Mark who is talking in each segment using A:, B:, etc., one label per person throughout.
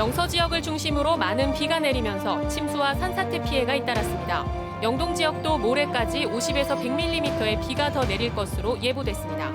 A: 영서 지역을 중심으로 많은 비가 내리면서 침수와 산사태 피해가 잇따랐습니다. 영동 지역도 모레까지 50에서 100mm의 비가 더 내릴 것으로 예보됐습니다.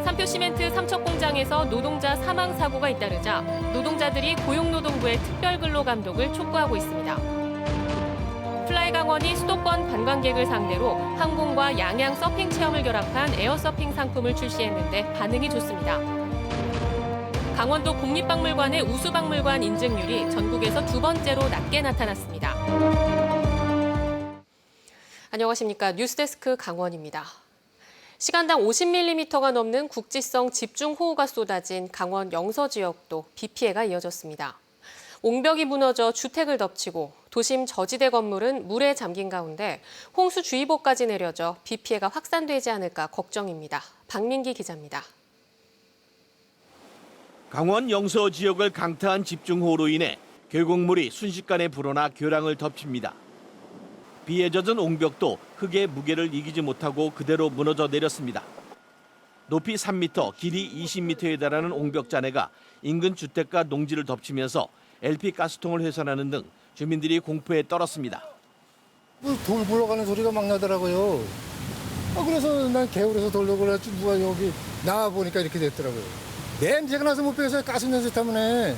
A: 삼표시멘트 삼척공장에서 노동자 사망 사고가 잇따르자 노동자들이 고용노동부의 특별근로감독을 촉구하고 있습니다. 플라이강원이 수도권 관광객을 상대로 항공과 양양 서핑 체험을 결합한 에어서핑 상품을 출시했는데 반응이 좋습니다. 강원도 국립박물관의 우수박물관 인증률이 전국에서 두 번째로 낮게 나타났습니다. 안녕하십니까. 뉴스데스크 강원입니다. 시간당 50mm가 넘는 국지성 집중호우가 쏟아진 강원 영서 지역도 비 피해가 이어졌습니다. 옹벽이 무너져 주택을 덮치고 도심 저지대 건물은 물에 잠긴 가운데 홍수주의보까지 내려져 비 피해가 확산되지 않을까 걱정입니다. 박민기 기자입니다.
B: 강원 영서 지역을 강타한 집중호우로 인해 계곡물이 순식간에 불어나 교량을 덮칩니다. 비에 젖은 옹벽도 흙의 무게를 이기지 못하고 그대로 무너져 내렸습니다. 높이 3m, 길이 20m에 달하는 옹벽잔해가 인근 주택과 농지를 덮치면서 LP 가스통을 훼손하는 등 주민들이 공포에 떨었습니다.
C: 돌 굴러가는 소리가 막 나더라고요. 그래서 난 개울에서 돌려고 그랬지 누가 여기 나와보니까 이렇게 됐더라고요. 냄새가 나서 못 빼겠어요. 가스 냄새 때문에.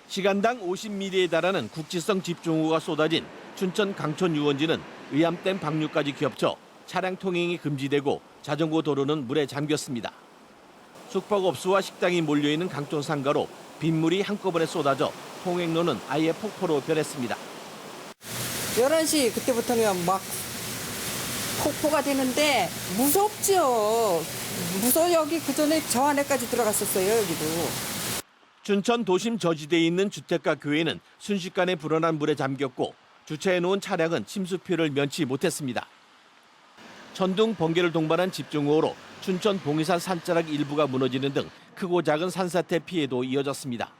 B: 시간당 50mm에 달하는 국지성 집중호우가 쏟아진 춘천 강촌 유원지는 의암댐 방류까지 겹쳐 차량 통행이 금지되고 자전거 도로는 물에 잠겼습니다. 숙박업소와 식당이 몰려있는 강촌 상가로 빗물이 한꺼번에 쏟아져 통행로는 아예 폭포로 변했습니다.
D: 11시 그때부터면 막 폭포가 되는데 무섭죠. 여기 그전에 저 안에까지 들어갔었어요, 여기도.
B: 춘천 도심 저지대에 있는 주택과 교회는 순식간에 불어난 물에 잠겼고 주차해놓은 차량은 침수 피해를 면치 못했습니다. 천둥, 번개를 동반한 집중호우로 춘천 봉이산 산자락 일부가 무너지는 등 크고 작은 산사태 피해도 이어졌습니다.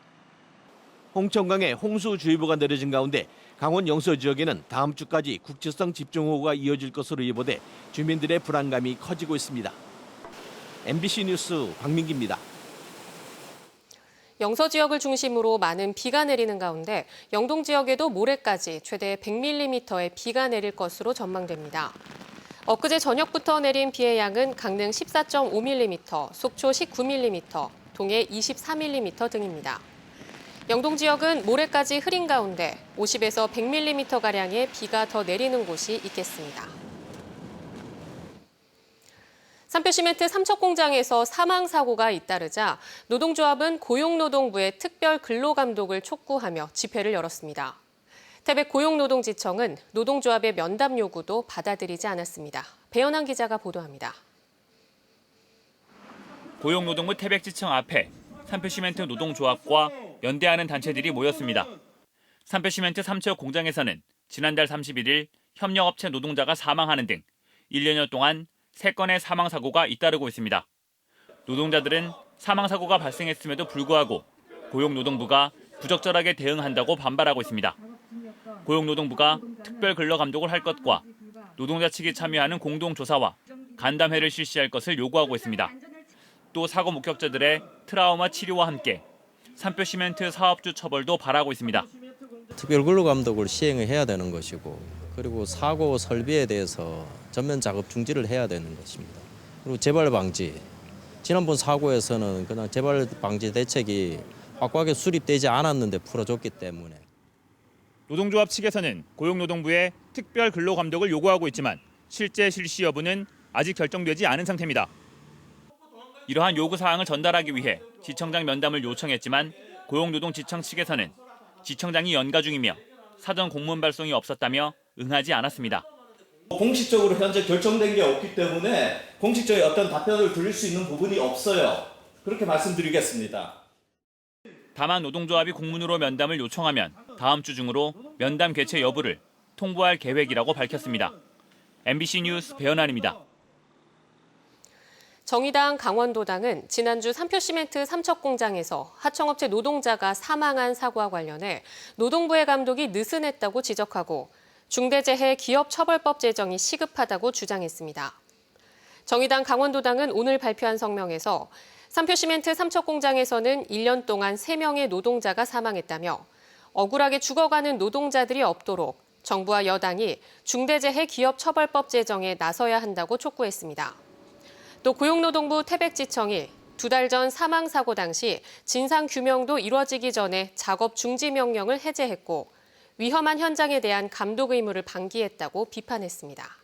B: 홍천강에 홍수주의보가 내려진 가운데 강원 영서 지역에는 다음 주까지 국지성 집중호우가 이어질 것으로 예보돼 주민들의 불안감이 커지고 있습니다. MBC 뉴스 박민기입니다.
A: 영서 지역을 중심으로 많은 비가 내리는 가운데 영동 지역에도 모레까지 최대 100mm의 비가 내릴 것으로 전망됩니다. 엊그제 저녁부터 내린 비의 양은 강릉 14.5mm, 속초 19mm, 동해 23mm 등입니다. 영동 지역은 모레까지 흐린 가운데 50에서 100mm가량의 비가 더 내리는 곳이 있겠습니다. 삼표시멘트 삼척공장에서 사망 사고가 잇따르자 노동조합은 고용노동부의 특별 근로감독을 촉구하며 집회를 열었습니다. 태백 고용노동지청은 노동조합의 면담 요구도 받아들이지 않았습니다. 배현환 기자가 보도합니다.
E: 고용노동부 태백지청 앞에 삼표시멘트 노동조합과 연대하는 단체들이 모였습니다. 삼표시멘트 삼척 공장에서는 지난달 31일 협력업체 노동자가 사망하는 등 1년여 동안 3건의 사망 사고가 잇따르고 있습니다. 노동자들은 사망 사고가 발생했음에도 불구하고 고용노동부가 부적절하게 대응한다고 반발하고 있습니다. 고용노동부가 특별 근로 감독을 할 것과 노동자 측이 참여하는 공동조사와 간담회를 실시할 것을 요구하고 있습니다. 또 사고 목격자들의 트라우마 치료와 함께 삼표시멘트 사업주 처벌도 바라고 있습니다.
F: 특별 근로 감독을 시행을 해야 되는 것이고 그리고 사고 설비에 대해서 전면 작업 중지를 해야 되는 것입니다. 그리고 재발 방지. 지난번 사고에서는 그냥 재발 방지 대책이 확고하게 수립되지 않았는데 풀어줬기 때문에.
E: 노동조합 측에서는 고용노동부에 특별 근로 감독을 요구하고 있지만 실제 실시 여부는 아직 결정되지 않은 상태입니다. 이러한 요구 사항을 전달하기 위해 지청장 면담을 요청했지만 고용노동지청 측에서는 지청장이 연가 중이며 사전 공문 발송이 없었다며 응하지 않았습니다.
G: 공식적으로 현재 결정된 게 없기 때문에 공식적인 어떤 답변을 드릴 수 있는 부분이 없어요. 그렇게 말씀드리겠습니다.
E: 다만 노동조합이 공문으로 면담을 요청하면 다음 주 중으로 면담 개최 여부를 통보할 계획이라고 밝혔습니다. MBC 뉴스 배현환입니다.
A: 정의당 강원도당은 지난주 삼표시멘트 삼척공장에서 하청업체 노동자가 사망한 사고와 관련해 노동부의 감독이 느슨했다고 지적하고 중대재해기업처벌법 제정이 시급하다고 주장했습니다. 정의당 강원도당은 오늘 발표한 성명에서 삼표시멘트 삼척 공장에서는 1년 동안 3명의 노동자가 사망했다며 억울하게 죽어가는 노동자들이 없도록 정부와 여당이 중대재해 기업처벌법 제정에 나서야 한다고 촉구했습니다. 또 고용노동부 태백지청이 2달 전 사망사고 당시 진상규명도 이뤄지기 전에 작업 중지 명령을 해제했고 위험한 현장에 대한 감독 의무를 방기했다고 비판했습니다.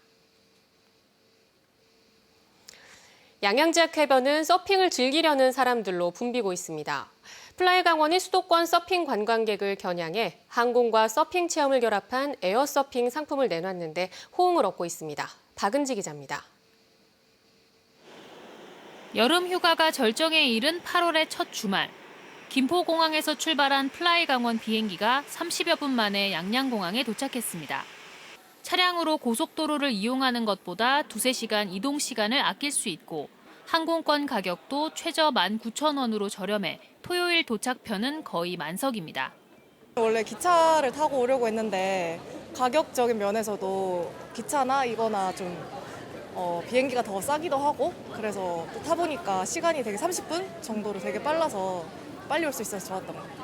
A: 양양지역 해변은 서핑을 즐기려는 사람들로 붐비고 있습니다. 플라이강원이 수도권 서핑 관광객을 겨냥해 항공과 서핑 체험을 결합한 에어서핑 상품을 내놨는데 호응을 얻고 있습니다. 박은지 기자입니다.
H: 여름 휴가가 절정에 이른 8월의 첫 주말. 김포공항에서 출발한 플라이강원 비행기가 30여 분 만에 양양공항에 도착했습니다. 차량으로 고속도로를 이용하는 것보다 2-3시간 이동 시간을 아낄 수 있고 항공권 가격도 최저 19,000원으로 저렴해 토요일 도착편은 거의 만석입니다.
I: 원래 기차를 타고 오려고 했는데 가격적인 면에서도 기차나 이거나 좀 비행기가 더 싸기도 하고 그래서 또 타보니까 시간이 되게 30분 정도로 되게 빨라서 빨리 올 수 있어서 좋았던 것 같아요.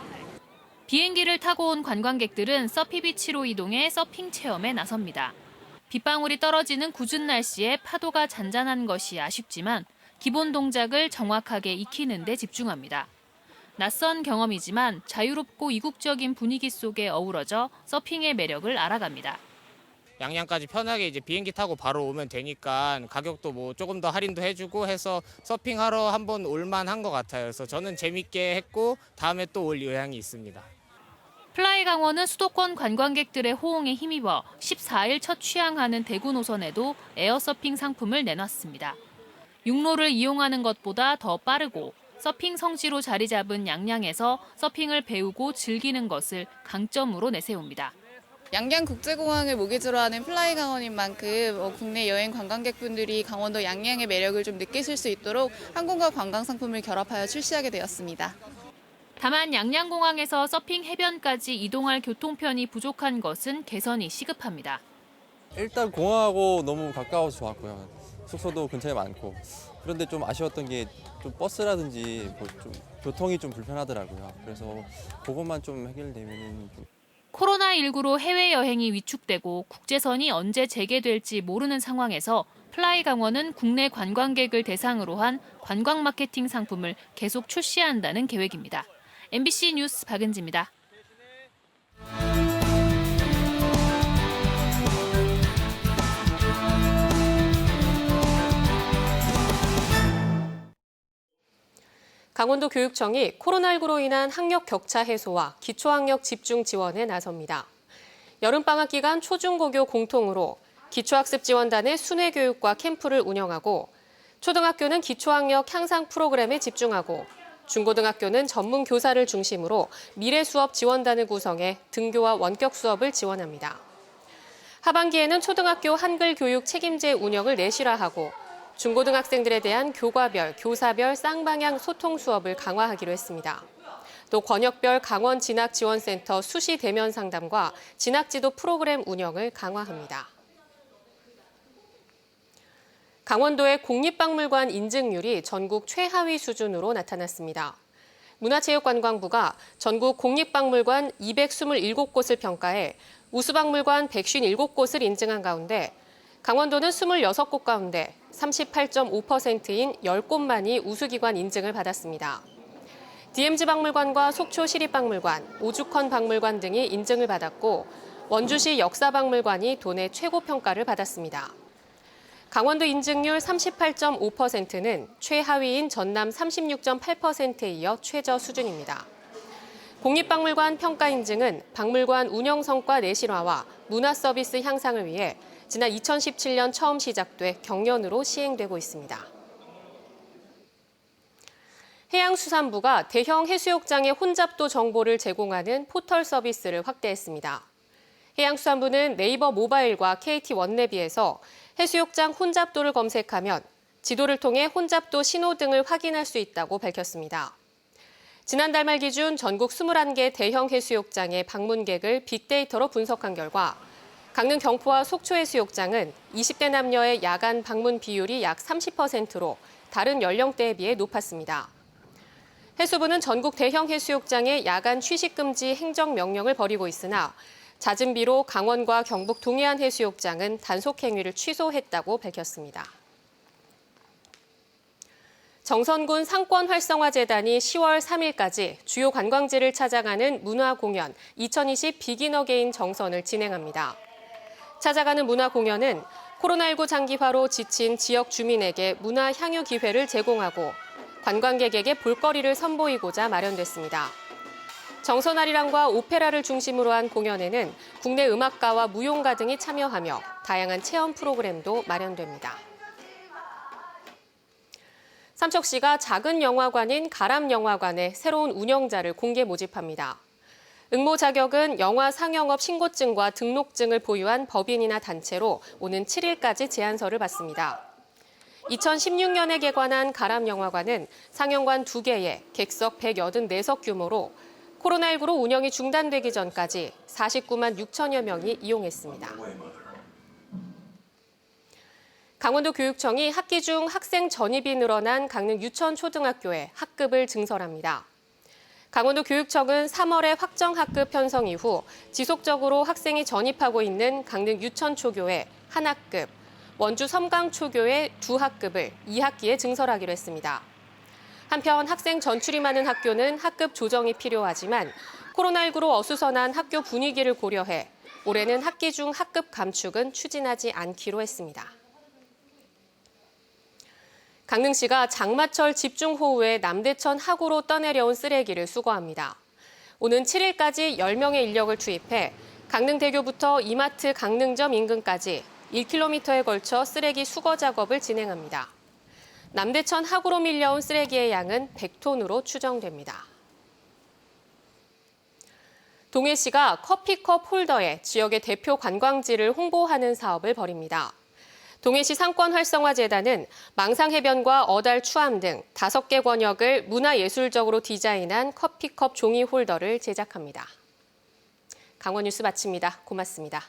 H: 비행기를 타고 온 관광객들은 서피비치로 이동해 서핑 체험에 나섭니다. 빗방울이 떨어지는 궂은 날씨에 파도가 잔잔한 것이 아쉽지만 기본 동작을 정확하게 익히는 데 집중합니다. 낯선 경험이지만 자유롭고 이국적인 분위기 속에 어우러져 서핑의 매력을 알아갑니다.
J: 양양까지 편하게 이제 비행기 타고 바로 오면 되니까 가격도 뭐 조금 더 할인도 해주고 해서 서핑하러 한번 올만한 것 같아요. 그래서 저는 재밌게 했고 다음에 또 올 의향이 있습니다.
H: 플라이강원은 수도권 관광객들의 호응에 힘입어 14일 첫 취항하는 대구 노선에도 에어서핑 상품을 내놨습니다. 육로를 이용하는 것보다 더 빠르고 서핑 성지로 자리 잡은 양양에서 서핑을 배우고 즐기는 것을 강점으로 내세웁니다.
K: 양양국제공항을 모기지로 하는 플라이강원인 만큼 국내 여행 관광객분들이 강원도 양양의 매력을 좀 느끼실 수 있도록 항공과 관광 상품을 결합하여 출시하게 되었습니다.
H: 다만 양양공항에서 서핑 해변까지 이동할 교통편이 부족한 것은 개선이 시급합니다.
L: 일단 공항하고 너무 가까워서 좋았고요. 숙소도 근처에 많고. 그런데 좀 아쉬웠던 게 좀 버스라든지 뭐 좀 교통이 좀 불편하더라고요. 그래서 그것만 좀 해결되면 좀.
H: 코로나19로 해외여행이 위축되고 국제선이 언제 재개될지 모르는 상황에서 플라이강원은 국내 관광객을 대상으로 한 관광 마케팅 상품을 계속 출시한다는 계획입니다. MBC 뉴스 박은지입니다.
A: 강원도 교육청이 코로나19로 인한 학력 격차 해소와 기초학력 집중 지원에 나섭니다. 여름방학 기간 초중고교 공통으로 기초학습 지원단의 순회교육과 캠프를 운영하고 초등학교는 기초학력 향상 프로그램에 집중하고 중고등학교는 전문 교사를 중심으로 미래 수업 지원단을 구성해 등교와 원격 수업을 지원합니다. 하반기에는 초등학교 한글 교육 책임제 운영을 내실화하고 중고등학생들에 대한 교과별, 교사별 쌍방향 소통 수업을 강화하기로 했습니다. 또 권역별 강원 진학지원센터 수시 대면 상담과 진학지도 프로그램 운영을 강화합니다. 강원도의 국립박물관 인증률이 전국 최하위 수준으로 나타났습니다. 문화체육관광부가 전국 국립박물관 227곳을 평가해 우수박물관 157곳을 인증한 가운데 강원도는 26곳 가운데 38.5%인 10곳만이 우수기관 인증을 받았습니다. DMZ박물관과 속초시립박물관, 오죽헌박물관 등이 인증을 받았고 원주시 역사박물관이 도내 최고 평가를 받았습니다. 강원도 인증률 38.5%는 최하위인 전남 36.8%에 이어 최저 수준입니다. 국립박물관 평가 인증은 박물관 운영 성과 내실화와 문화 서비스 향상을 위해 지난 2017년 처음 시작돼 경년으로 시행되고 있습니다. 해양수산부가 대형 해수욕장의 혼잡도 정보를 제공하는 포털 서비스를 확대했습니다. 해양수산부는 네이버 모바일과 KT 원내비에서 해수욕장 혼잡도를 검색하면 지도를 통해 혼잡도 신호등을 확인할 수 있다고 밝혔습니다. 지난달 말 기준 전국 21개 대형 해수욕장의 방문객을 빅데이터로 분석한 결과 강릉 경포와 속초 해수욕장은 20대 남녀의 야간 방문 비율이 약 30%로 다른 연령대에 비해 높았습니다. 해수부는 전국 대형 해수욕장의 야간 취식금지 행정명령을 벌이고 있으나 잦은 비로 강원과 경북 동해안 해수욕장은 단속 행위를 취소했다고 밝혔습니다. 정선군 상권활성화재단이 10월 3일까지 주요 관광지를 찾아가는 문화공연 2020 비긴 어게인 정선을 진행합니다. 찾아가는 문화공연은 코로나19 장기화로 지친 지역 주민에게 문화 향유 기회를 제공하고 관광객에게 볼거리를 선보이고자 마련됐습니다. 정선아리랑과 오페라를 중심으로 한 공연에는 국내 음악가와 무용가 등이 참여하며 다양한 체험 프로그램도 마련됩니다. 삼척시가 작은 영화관인 가람영화관에 새로운 운영자를 공개 모집합니다. 응모 자격은 영화 상영업 신고증과 등록증을 보유한 법인이나 단체로 오는 7일까지 제안서를 받습니다. 2016년에 개관한 가람영화관은 상영관 2개에 객석 184석 규모로 코로나19로 운영이 중단되기 전까지 49만 6천여 명이 이용했습니다. 강원도 교육청이 학기 중 학생 전입이 늘어난 강릉 유천초등학교에 학급을 증설합니다. 강원도 교육청은 3월에 확정 학급 편성 이후 지속적으로 학생이 전입하고 있는 강릉 유천초교에 1학급, 원주 섬강초교에 2학급을 2학기에 증설하기로 했습니다. 한편 학생 전출이 많은 학교는 학급 조정이 필요하지만 코로나19로 어수선한 학교 분위기를 고려해 올해는 학기 중 학급 감축은 추진하지 않기로 했습니다. 강릉시가 장마철 집중호우에 남대천 하구로 떠내려온 쓰레기를 수거합니다. 오는 7일까지 10명의 인력을 투입해 강릉대교부터 이마트 강릉점 인근까지 1km에 걸쳐 쓰레기 수거 작업을 진행합니다. 남대천 하구로 밀려온 쓰레기의 양은 100톤으로 추정됩니다. 동해시가 커피컵 홀더에 지역의 대표 관광지를 홍보하는 사업을 벌입니다. 동해시 상권활성화재단은 망상해변과 어달 추암 등 5개 권역을 문화예술적으로 디자인한 커피컵 종이 홀더를 제작합니다. 강원뉴스 마칩니다. 고맙습니다.